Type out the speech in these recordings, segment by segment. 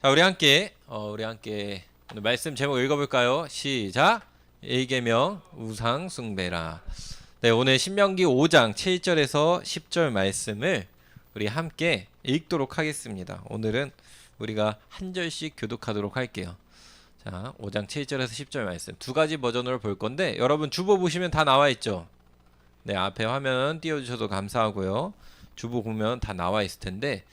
자, 우리 함께 오늘 말씀 제목 읽어볼까요? 시작. 일계명 우상 숭배라. 네, 오늘 신명기 5장 7절에서 10절 말씀을 우리 함께 읽도록 하겠습니다. 오늘은 우리가 한 절씩 교독하도록 할게요. 자, 5장 7절에서 10절 말씀 두 가지 버전으로 볼 건데 여러분 주보 보시면 다 나와 있죠. 네, 앞에 화면 띄워주셔도 감사하고요. 주보 보면 다 나와 있을 텐데,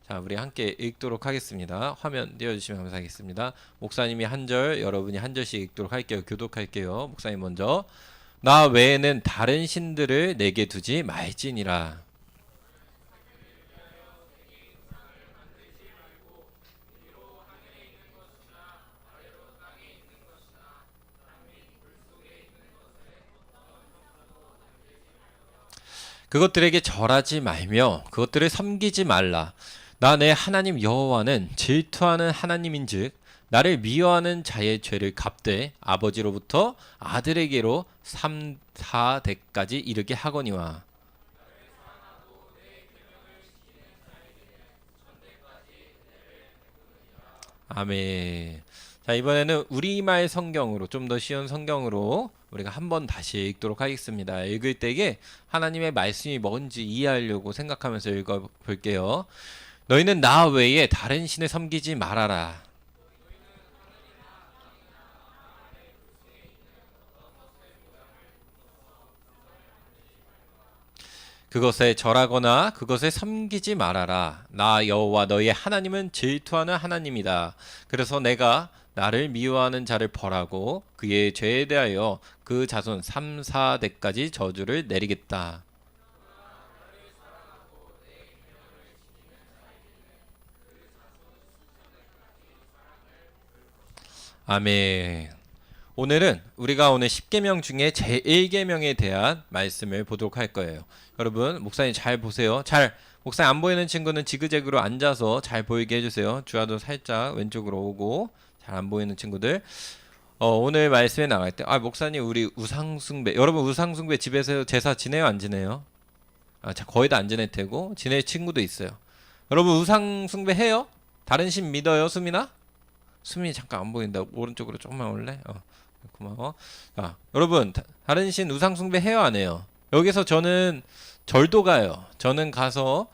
자, 우리 함께 읽도록 하겠습니다. 화면 띄워주시면 감사하겠습니다. 목사님이 한 절, 여러분이 한 절씩 읽도록 할게요. 교독할게요. 목사님 먼저. 나 외에는 다른 신들을 내게 두지 말지니라. 그것들에게 절하지 말며 그것들을 섬기지 말라. 나 내 하나님 여호와는 질투하는 하나님인즉 나를 미워하는 자의 죄를 갚되 아버지로부터 아들에게로 3, 4대까지 이르게 하거니와. 아멘. 자, 이번에는 우리말 성경으로 좀 더 쉬운 성경으로 우리가 한번 다시 읽도록 하겠습니다. 읽을 때에 하나님의 말씀이 뭔지 이해하려고 생각하면서 읽어 볼게요. 너희는 나 외에 다른 신을 섬기지 말아라. 그것에 절하거나 그것에 섬기지 말아라. 나 여호와 너희의 하나님은 질투하는 하나님이다. 그래서 내가 나를 미워하는 자를 벌하고 그의 죄에 대하여 그 자손 3, 4대까지 저주를 내리겠다. 아멘. 오늘은 우리가 오늘 10계명 중에 제1계명에 대한 말씀을 보도록 할 거예요. 여러분, 목사님 잘 보세요. 목사님 안 보이는 친구는 지그재그로 앉아서 잘 보이게 해주세요. 주아도 살짝 왼쪽으로 오고, 잘 안 보이는 친구들. 오늘 말씀에 나갈 때, 목사님, 우리 우상숭배. 여러분, 우상숭배 집에서 제사 지내요, 안 지내요? 거의 다 안 지낼 테고, 지낼 친구도 있어요. 여러분, 우상숭배 해요? 다른 신 믿어요, 수민아? 수민이 잠깐 안 보인다. 오른쪽으로 조금만 올래? 고마워. 여러분, 다른 신 우상 숭배 해요, 안 해요? 여기서 저는 절도 가요. 저는 가서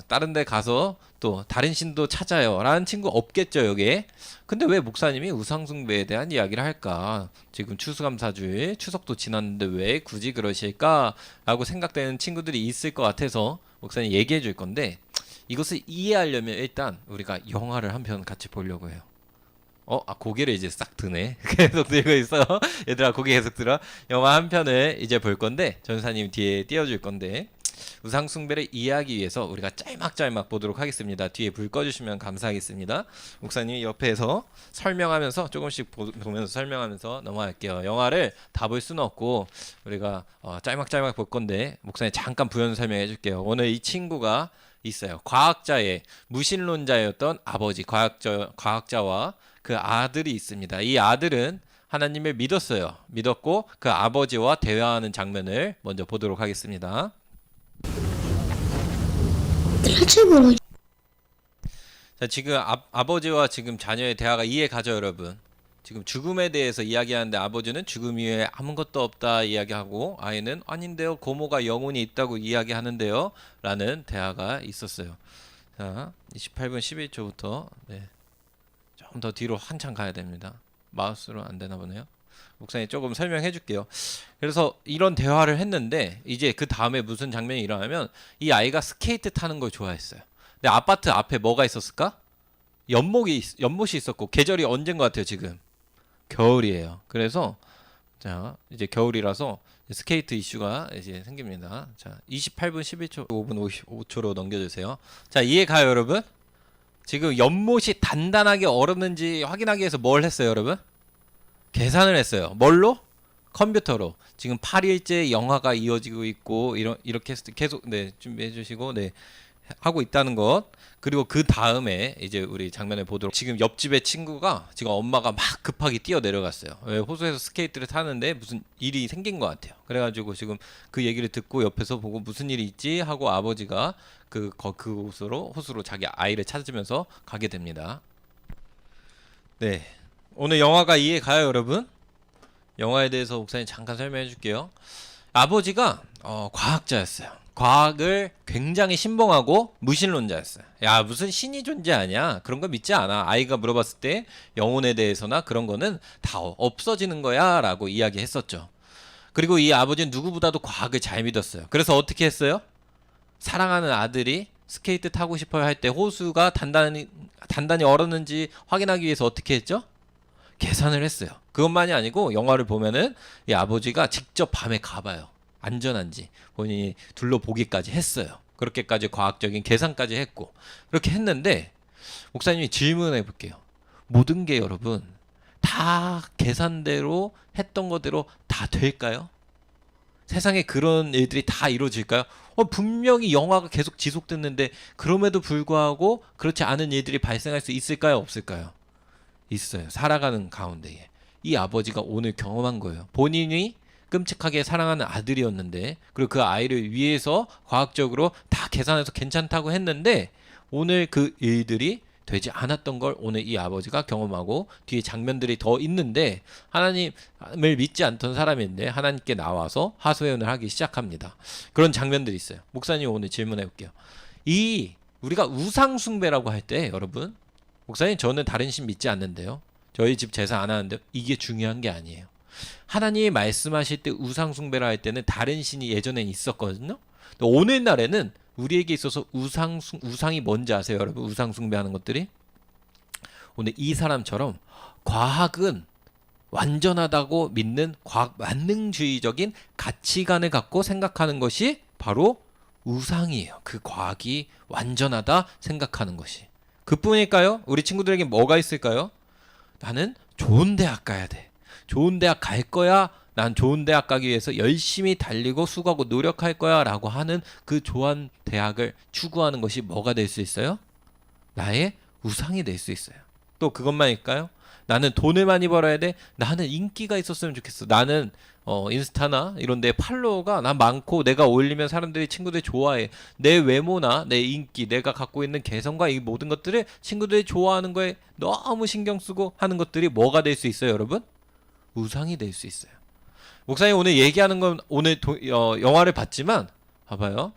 다른 데 가서 또 다른 신도 찾아요 라는 친구 없겠죠, 여기에. 근데 왜 목사님이 우상 숭배에 대한 이야기를 할까? 지금 추수감사주일 추석도 지났는데 왜 굳이 그러실까? 라고 생각되는 친구들이 있을 것 같아서 목사님 얘기해 줄 건데, 이것을 이해하려면 일단 우리가 영화를 한 편 같이 보려고 해요. 고개를 이제 싹 드네. 계속 들고 있어. 얘들아, 고개 계속 들어. 영화 한 편을 이제 볼 건데, 전사님 뒤에 띄워줄 건데, 우상숭배를 이해하기 위해서 우리가 짤막짤막 보도록 하겠습니다. 뒤에 불 꺼주시면 감사하겠습니다. 목사님이 옆에서 설명하면서 조금씩 보면서 설명하면서 넘어갈게요. 영화를 다 볼 수는 없고, 우리가 짤막짤막 볼 건데, 목사님 잠깐 부연 설명해 줄게요. 오늘 이 친구가 있어요. 과학자의 무신론자였던 아버지, 과학자와 그 아들이 있습니다. 이 아들은 하나님을 믿었어요. 믿었고 그 아버지와 대화하는 장면을 먼저 보도록 하겠습니다. 자, 지금 아버지와 지금 자녀의 대화가 이해 가죠, 여러분? 지금 죽음에 대해서 이야기하는데 아버지는 죽음 이외에 아무것도 없다 이야기하고, 아이는 아닌데요, 고모가 영혼이 있다고 이야기하는데요 라는 대화가 있었어요. 자, 28분 11초부터 좀 더 뒤로 한참 가야 됩니다. 마우스로 안 되나 보네요. 목사님 조금 설명해 줄게요. 그래서 이런 대화를 했는데 이제 그 다음에 무슨 장면이 일어나면, 이 아이가 스케이트 타는 걸 좋아했어요. 근데 아파트 앞에 뭐가 있었을까? 연못이 있었고, 계절이 언제인 것 같아요, 지금? 겨울이에요. 그래서 자, 이제 겨울이라서 스케이트 이슈가 이제 생깁니다. 자, 28분 11초, 5분 55초로 넘겨주세요. 자, 이해 가요, 여러분? 지금 연못이 단단하게 얼었는지 확인하기 위해서 뭘 했어요, 여러분? 계산을 했어요. 뭘로? 컴퓨터로. 지금 8일째 영화가 이어지고 있고, 이렇게 계속 준비해 주시고 하고 있다는 것. 그리고 그 다음에 이제 우리 장면을 보도록. 지금 옆집의 친구가, 지금 엄마가 막 급하게 뛰어 내려갔어요. 왜? 호수에서 스케이트를 타는데 무슨 일이 생긴 것 같아요. 그래가지고 지금 그 얘기를 듣고 옆에서 보고 무슨 일이 있지 하고 아버지가 그 호수로 자기 아이를 찾으면서 가게 됩니다. 네. 오늘 영화가 이해 가요, 여러분? 영화에 대해서 목사님 잠깐 설명해 줄게요. 아버지가 과학자였어요. 과학을 굉장히 신봉하고 무신론자였어요. 야, 무슨 신이 존재하냐? 그런 거 믿지 않아. 아이가 물어봤을 때 영혼에 대해서나 그런 거는 다 없어지는 거야 라고 이야기했었죠. 그리고 이 아버지는 누구보다도 과학을 잘 믿었어요. 그래서 어떻게 했어요? 사랑하는 아들이 스케이트 타고 싶어요 할 때 호수가 단단히 얼었는지 확인하기 위해서 어떻게 했죠? 계산을 했어요. 그것만이 아니고 영화를 보면은 이 아버지가 직접 밤에 가봐요. 안전한지 본인이 둘러보기까지 했어요. 그렇게까지 과학적인 계산까지 했고 그렇게 했는데 목사님이 질문해 볼게요. 모든 게 여러분 다 계산대로 했던 거대로 다 될까요? 세상에 그런 일들이 다 이루어질까요? 분명히 영화가 계속 지속됐는데 그럼에도 불구하고 그렇지 않은 일들이 발생할 수 있을까요? 없을까요? 있어요. 살아가는 가운데에. 이 아버지가 오늘 경험한 거예요. 본인이 끔찍하게 사랑하는 아들이었는데 그리고 그 아이를 위해서 과학적으로 다 계산해서 괜찮다고 했는데 오늘 그 일들이 되지 않았던 걸 오늘 이 아버지가 경험하고 뒤에 장면들이 더 있는데 하나님을 믿지 않던 사람인데 하나님께 나와서 하소연을 하기 시작합니다. 그런 장면들이 있어요. 목사님 오늘 질문해 볼게요. 이 우리가 우상 숭배라고 할 때 여러분 목사님 저는 다른 신 믿지 않는데요. 저희 집 제사 안 하는데 이게 중요한 게 아니에요. 하나님이 말씀하실 때 우상 숭배라 할 때는 다른 신이 예전엔 있었거든요. 오늘날에는 우리에게 있어서 우상이 뭔지 아세요, 여러분? 우상 숭배하는 것들이 오늘 이 사람처럼 과학은 완전하다고 믿는 과학 만능주의적인 가치관을 갖고 생각하는 것이 바로 우상이에요. 그 과학이 완전하다 생각하는 것이. 그뿐일까요? 우리 친구들에게 뭐가 있을까요? 나는 좋은 대학 가야 돼. 좋은 대학 갈 거야. 난 좋은 대학 가기 위해서 열심히 달리고 수고하고 노력할 거야 라고 하는 그 좋은 대학을 추구하는 것이 뭐가 될 수 있어요? 나의 우상이 될 수 있어요. 또 그것만일까요? 나는 돈을 많이 벌어야 돼. 나는 인기가 있었으면 좋겠어. 나는 인스타나 이런 데 팔로워가 나 많고 내가 올리면 사람들이 친구들이 좋아해. 내 외모나 내 인기, 내가 갖고 있는 개성과 이 모든 것들을 친구들이 좋아하는 거에 너무 신경 쓰고 하는 것들이 뭐가 될 수 있어요, 여러분? 우상이 될 수 있어요. 목사님 오늘 얘기하는 건 오늘 영화를 봤지만 봐봐요.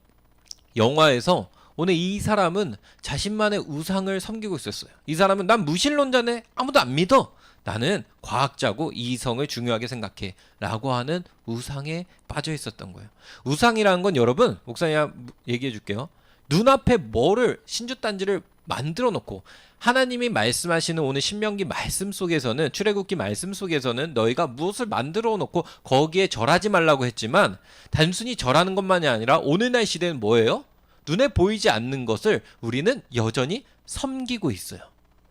영화에서 오늘 이 사람은 자신만의 우상을 섬기고 있었어요. 이 사람은 난 무신론자네. 아무도 안 믿어. 나는 과학자고 이성을 중요하게 생각해. 라고 하는 우상에 빠져 있었던 거예요. 우상이라는 건 여러분 목사님 얘기해 줄게요. 눈앞에 뭐를 신주단지를 만들어 놓고 하나님이 말씀하시는 오늘 신명기 말씀 속에서는 출애굽기 말씀 속에서는 너희가 무엇을 만들어 놓고 거기에 절하지 말라고 했지만 단순히 절하는 것만이 아니라 오늘날 시대는 뭐예요? 눈에 보이지 않는 것을 우리는 여전히 섬기고 있어요.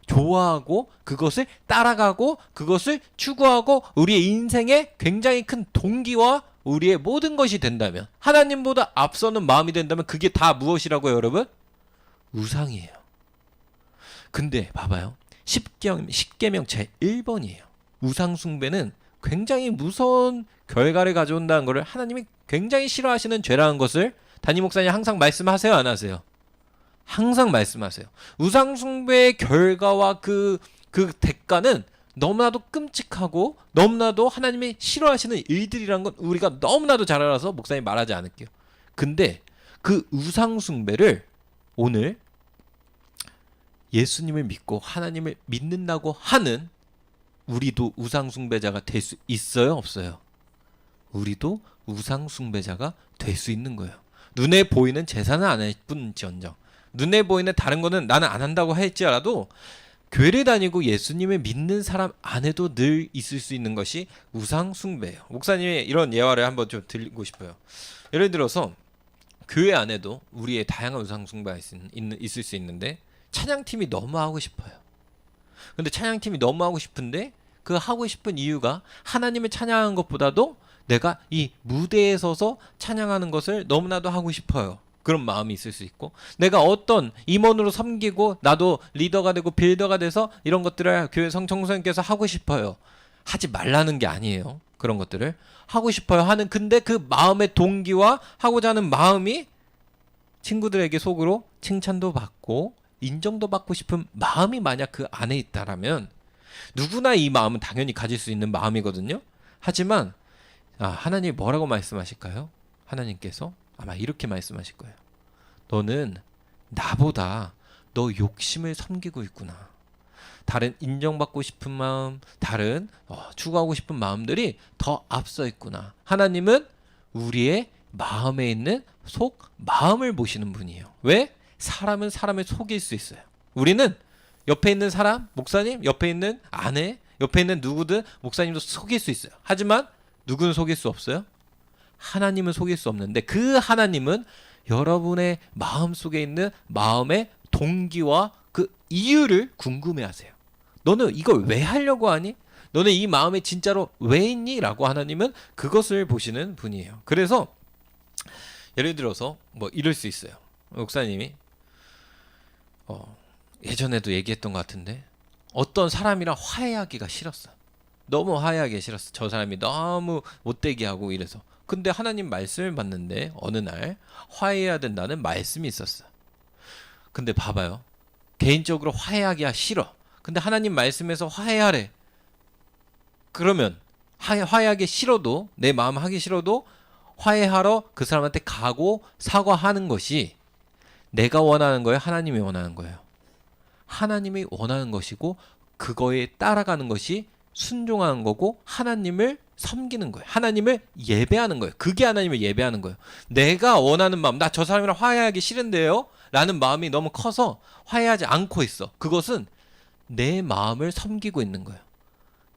좋아하고 그것을 따라가고 그것을 추구하고 우리의 인생에 굉장히 큰 동기와 우리의 모든 것이 된다면 하나님보다 앞서는 마음이 된다면 그게 다 무엇이라고요, 여러분? 우상이에요. 근데 봐봐요. 십계명 제1번이에요. 우상 숭배는 굉장히 무서운 결과를 가져온다는 것을 하나님이 굉장히 싫어하시는 죄라는 것을 담임 목사님 항상 말씀하세요, 안 하세요? 항상 말씀하세요. 우상 숭배의 결과와 그 대가는 너무나도 끔찍하고 너무나도 하나님이 싫어하시는 일들이라는 건 우리가 너무나도 잘 알아서 목사님 말하지 않을게요. 근데 그 우상 숭배를 오늘 예수님을 믿고 하나님을 믿는다고 하는 우리도 우상 숭배자가 될 수 있어요, 없어요? 우리도 우상 숭배자가 될 수 있는 거예요. 눈에 보이는 제사는 안 할 뿐지언정 눈에 보이는 다른 거는 나는 안 한다고 할지라도 교회를 다니고 예수님을 믿는 사람 안에도 늘 있을 수 있는 것이 우상 숭배예요. 목사님이 이런 예화를 한번 좀 드리고 싶어요. 예를 들어서 교회 안에도 우리의 다양한 우상 숭배가 있을 수 있는데 찬양팀이 너무 하고 싶어요. 근데 찬양팀이 너무 하고 싶은데 그 하고 싶은 이유가 하나님을 찬양하는 것보다도 내가 이 무대에 서서 찬양하는 것을 너무나도 하고 싶어요. 그런 마음이 있을 수 있고 내가 어떤 임원으로 섬기고 나도 리더가 되고 빌더가 돼서 이런 것들을 교회 성청소년께서 하고 싶어요. 하지 말라는 게 아니에요. 그런 것들을 하고 싶어요 하는 근데 그 마음의 동기와 하고자 하는 마음이 친구들에게 속으로 칭찬도 받고 인정도 받고 싶은 마음이 만약 그 안에 있다라면 누구나 이 마음은 당연히 가질 수 있는 마음이거든요. 하지만 하나님이 뭐라고 말씀하실까요? 하나님께서 아마 이렇게 말씀하실 거예요. 너는 나보다 너 욕심을 섬기고 있구나. 다른 인정받고 싶은 마음, 다른 추구하고 싶은 마음들이 더 앞서 있구나. 하나님은 우리의 마음에 있는 속 마음을 보시는 분이에요. 왜? 사람은 사람을 속일 수 있어요. 우리는 옆에 있는 사람, 목사님, 옆에 있는 아내, 옆에 있는 누구든 목사님도 속일 수 있어요. 하지만 누구는 속일 수 없어요? 하나님은 속일 수 없는데 그 하나님은 여러분의 마음 속에 있는 마음의 동기와 그 이유를 궁금해하세요. 너는 이걸 왜 하려고 하니? 너는 이 마음에 진짜로 왜 있니? 라고 하나님은 그것을 보시는 분이에요. 그래서 예를 들어서 뭐 이럴 수 있어요. 목사님이 예전에도 얘기했던 것 같은데 어떤 사람이랑 화해하기가 싫었어. 너무 화해하기 싫었어. 저 사람이 너무 못되게 하고 이래서. 근데 하나님 말씀을 봤는데 어느 날 화해해야 된다는 말씀이 있었어. 근데 봐봐요. 개인적으로 화해하기가 싫어. 근데 하나님 말씀에서 화해하래. 그러면 화해하기 싫어도, 내 마음 하기 싫어도 화해하러 그 사람한테 가고 사과하는 것이 내가 원하는 거예요? 하나님이 원하는 거예요? 하나님이 원하는 것이고 그거에 따라가는 것이 순종하는 거고 하나님을 섬기는 거예요. 하나님을 예배하는 거예요. 그게 하나님을 예배하는 거예요. 내가 원하는 마음, 나 저 사람이랑 화해하기 싫은데요? 라는 마음이 너무 커서 화해하지 않고 있어. 그것은 내 마음을 섬기고 있는 거예요.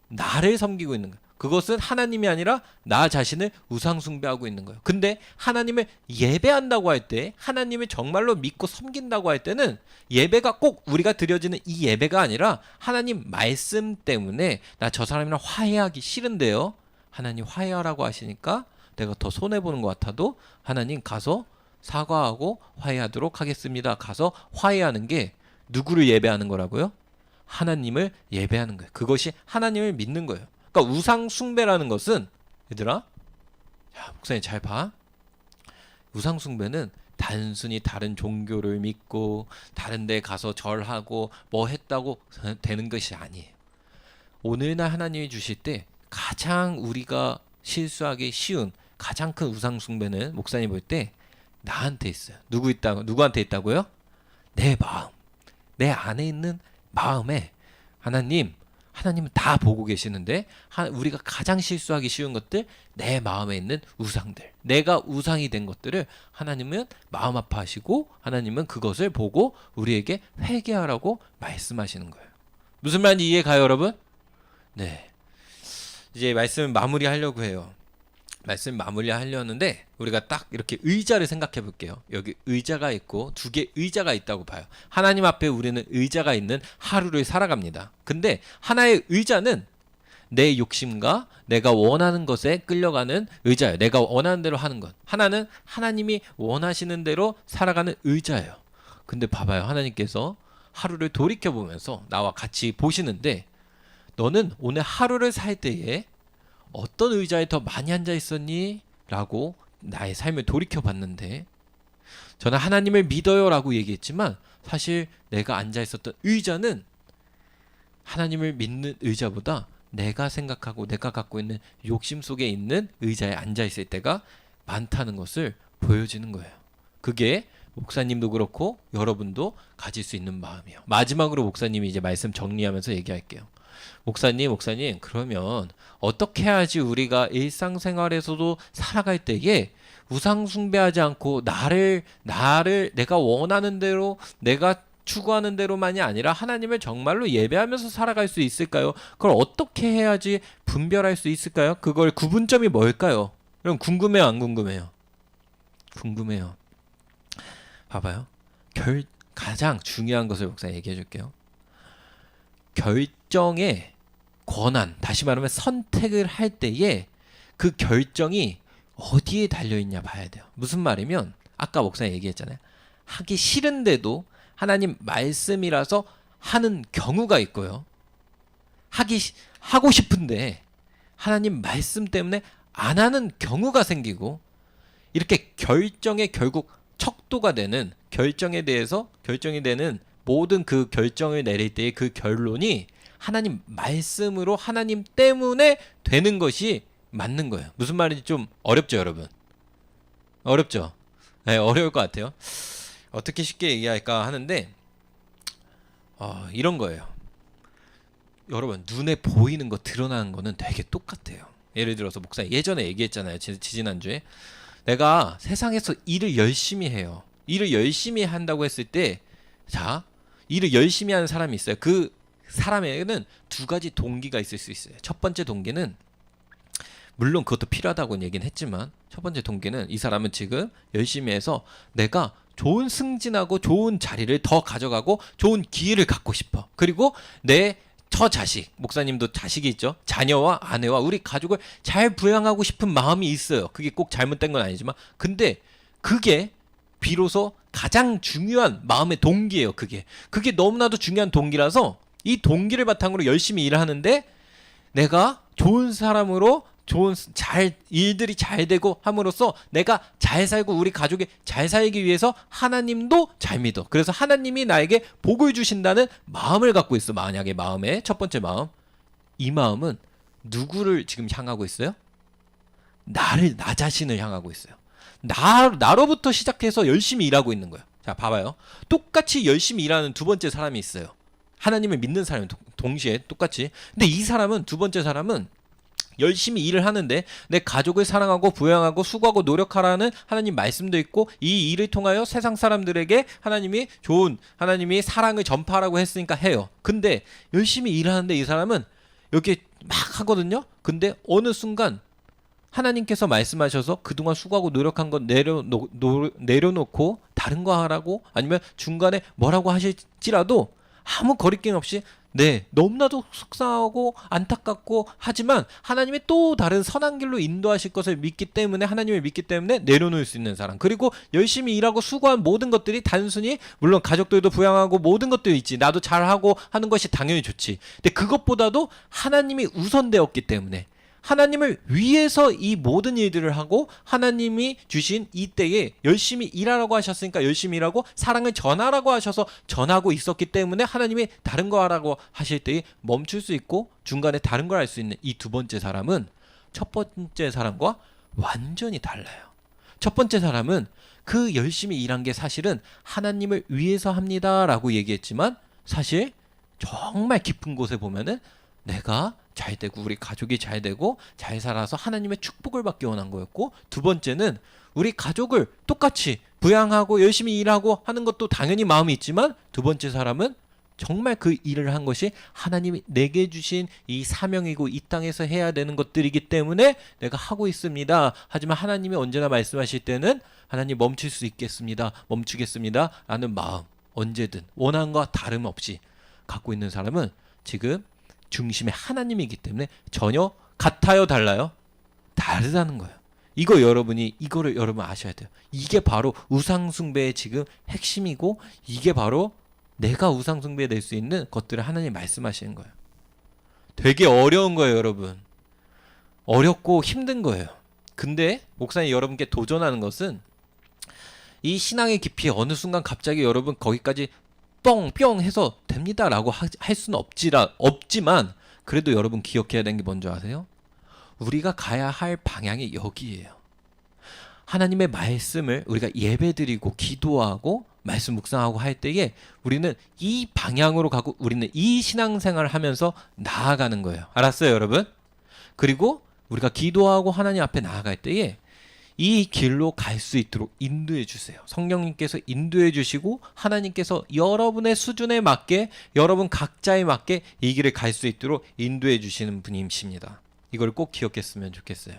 나를 섬기고 있는 거예요. 그것은 하나님이 아니라 나 자신을 우상 숭배하고 있는 거예요. 근데 하나님을 예배한다고 할 때, 하나님을 정말로 믿고 섬긴다고 할 때는 예배가 꼭 우리가 드려지는 이 예배가 아니라 하나님 말씀 때문에 나 저 사람이랑 화해하기 싫은데요. 하나님 화해하라고 하시니까 내가 더 손해보는 것 같아도 하나님 가서 사과하고 화해하도록 하겠습니다. 가서 화해하는 게 누구를 예배하는 거라고요? 하나님을 예배하는 거예요. 그것이 하나님을 믿는 거예요. 그러니까 우상 숭배라는 것은 얘들아, 목사님 잘 봐. 우상 숭배는 단순히 다른 종교를 믿고 다른 데 가서 절하고 뭐 했다고 되는 것이 아니에요. 오늘날 하나님이 주실 때 가장 우리가 실수하기 쉬운 가장 큰 우상 숭배는 목사님 볼 때 나한테 있어요. 누구한테 있다고요? 내 마음. 내 안에 있는 마음에 하나님은 다 보고 계시는데 우리가 가장 실수하기 쉬운 것들, 내 마음에 있는 우상들, 내가 우상이 된 것들을 하나님은 마음 아파하시고 하나님은 그것을 보고 우리에게 회개하라고 말씀하시는 거예요. 무슨 말인지 이해가요, 여러분? 네. 이제 말씀 마무리하려고 해요. 말씀 마무리하려는데 우리가 딱 이렇게 의자를 생각해 볼게요. 여기 의자가 있고 두 개 의자가 있다고 봐요. 하나님 앞에 우리는 의자가 있는 하루를 살아갑니다. 근데 하나의 의자는 내 욕심과 내가 원하는 것에 끌려가는 의자예요. 내가 원하는 대로 하는 것. 하나는 하나님이 원하시는 대로 살아가는 의자예요. 근데 봐봐요. 하나님께서 하루를 돌이켜보면서 나와 같이 보시는데 너는 오늘 하루를 살 때에 어떤 의자에 더 많이 앉아 있었니? 라고 나의 삶을 돌이켜봤는데 저는 하나님을 믿어요 라고 얘기했지만 사실 내가 앉아 있었던 의자는 하나님을 믿는 의자보다 내가 생각하고 내가 갖고 있는 욕심 속에 있는 의자에 앉아 있을 때가 많다는 것을 보여주는 거예요. 그게 목사님도 그렇고 여러분도 가질 수 있는 마음이에요. 마지막으로 목사님이 이제 말씀 정리하면서 얘기할게요. 목사님, 그러면 어떻게 해야지 우리가 일상생활에서도 살아갈 때에 우상 숭배하지 않고 나를 내가 원하는 대로, 내가 추구하는 대로만이 아니라 하나님을 정말로 예배하면서 살아갈 수 있을까요? 그걸 어떻게 해야지 분별할 수 있을까요? 그걸 구분점이 뭘까요? 여러분 궁금해요, 안 궁금해요? 궁금해요. 봐봐요. 가장 중요한 것을 목사님 얘기해 줄게요. 결정의 권한, 다시 말하면 선택을 할 때에 그 결정이 어디에 달려있냐 봐야 돼요. 무슨 말이면 아까 목사님 얘기했잖아요. 하기 싫은데도 하나님 말씀이라서 하는 경우가 있고요. 하고 싶은데 하나님 말씀 때문에 안 하는 경우가 생기고 이렇게 결정에 결국 척도가 되는 결정이 되는 모든 그 결정을 내릴 때의 그 결론이 하나님 말씀으로 하나님 때문에 되는 것이 맞는 거예요. 무슨 말인지 좀 어렵죠, 여러분? 어렵죠? 네, 어려울 것 같아요. 어떻게 쉽게 얘기할까 하는데 이런 거예요. 여러분, 눈에 보이는 거 드러나는 거는 되게 똑같아요. 예를 들어서 목사 예전에 얘기했잖아요. 지지난주에 내가 세상에서 일을 열심히 해요. 일을 열심히 한다고 했을 때, 자, 일을 열심히 하는 사람이 있어요. 그 사람에게는 두 가지 동기가 있을 수 있어요. 첫 번째 동기는, 물론 그것도 필요하다고 얘기는 했지만, 첫 번째 동기는 이 사람은 지금 열심히 해서 내가 좋은 승진하고 좋은 자리를 더 가져가고 좋은 기회를 갖고 싶어. 그리고 내 저 자식, 목사님도 자식이 있죠. 자녀와 아내와 우리 가족을 잘 부양하고 싶은 마음이 있어요. 그게 꼭 잘못된 건 아니지만, 근데 그게 비로소 가장 중요한 마음의 동기예요. 그게 너무나도 중요한 동기라서 이 동기를 바탕으로 열심히 일을 하는데, 내가 좋은 사람으로 일들이 잘 되고 함으로써 내가 잘 살고 우리 가족이 잘 살기 위해서 하나님도 잘 믿어. 그래서 하나님이 나에게 복을 주신다는 마음을 갖고 있어. 만약에 마음의 첫 번째 마음, 이 마음은 누구를 지금 향하고 있어요? 나 자신을 향하고 있어요. 나로부터 시작해서 열심히 일하고 있는 거예요. 자, 봐봐요. 똑같이 열심히 일하는 두 번째 사람이 있어요. 하나님을 믿는 사람이 동시에 똑같이. 근데 이 사람은, 두 번째 사람은 열심히 일을 하는데 내 가족을 사랑하고 부양하고 수고하고 노력하라는 하나님 말씀도 있고, 이 일을 통하여 세상 사람들에게 하나님이 사랑을 전파하라고 했으니까 해요. 근데 열심히 일하는데 이 사람은 이렇게 막 하거든요. 근데 어느 순간 하나님께서 말씀하셔서 그동안 수고하고 노력한 건 내려놓고 다른 거 하라고, 아니면 중간에 뭐라고 하실지라도 아무 거리낌 없이, 네, 너무나도 속상하고 안타깝고 하지만 하나님이 또 다른 선한 길로 인도하실 것을 믿기 때문에, 하나님을 믿기 때문에 내려놓을 수 있는 사람. 그리고 열심히 일하고 수고한 모든 것들이 단순히, 물론 가족들도 부양하고 모든 것들이 있지, 나도 잘하고 하는 것이 당연히 좋지. 근데 그것보다도 하나님이 우선되었기 때문에, 하나님을 위해서 이 모든 일들을 하고 하나님이 주신 이 때에 열심히 일하라고 하셨으니까 열심히 일하고, 사랑을 전하라고 하셔서 전하고 있었기 때문에 하나님이 다른 거 하라고 하실 때에 멈출 수 있고 중간에 다른 걸 할 수 있는 이 두 번째 사람은 첫 번째 사람과 완전히 달라요. 첫 번째 사람은 그 열심히 일한 게 사실은 하나님을 위해서 합니다라고 얘기했지만, 사실 정말 깊은 곳에 보면은 내가 잘 되고 우리 가족이 잘 되고 잘 살아서 하나님의 축복을 받기 원한 거였고, 두 번째는 우리 가족을 똑같이 부양하고 열심히 일하고 하는 것도 당연히 마음이 있지만, 두 번째 사람은 정말 그 일을 한 것이 하나님이 내게 주신 이 사명이고 이 땅에서 해야 되는 것들이기 때문에 내가 하고 있습니다. 하지만 하나님이 언제나 말씀하실 때는 하나님 멈출 수 있겠습니다, 멈추겠습니다 라는 마음, 언제든 원한과 다름없이 갖고 있는 사람은 지금 중심에 하나님이기 때문에 전혀 같아요, 달라요? 다르다는 거예요. 이거를 여러분 아셔야 돼요. 이게 바로 우상숭배의 지금 핵심이고, 이게 바로 내가 우상숭배 될 수 있는 것들을 하나님 말씀하시는 거예요. 되게 어려운 거예요, 여러분. 어렵고 힘든 거예요. 근데 목사님 여러분께 도전하는 것은, 이 신앙의 깊이 어느 순간 갑자기 여러분 거기까지 뻥 해서 됩니다라고 할 수는 없지만, 그래도 여러분 기억해야 되는 게 뭔지 아세요? 우리가 가야 할 방향이 여기예요. 하나님의 말씀을 우리가 예배드리고 기도하고 말씀 묵상하고 할 때에 우리는 이 방향으로 가고, 우리는 이 신앙생활을 하면서 나아가는 거예요. 알았어요, 여러분? 그리고 우리가 기도하고 하나님 앞에 나아갈 때에 이 길로 갈 수 있도록 인도해 주세요. 성령님께서 인도해 주시고 하나님께서 여러분의 수준에 맞게, 여러분 각자에 맞게 이 길을 갈 수 있도록 인도해 주시는 분이십니다. 이걸 꼭 기억했으면 좋겠어요.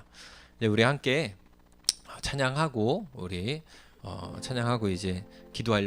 이제 우리 함께 찬양하고 이제 기도하려고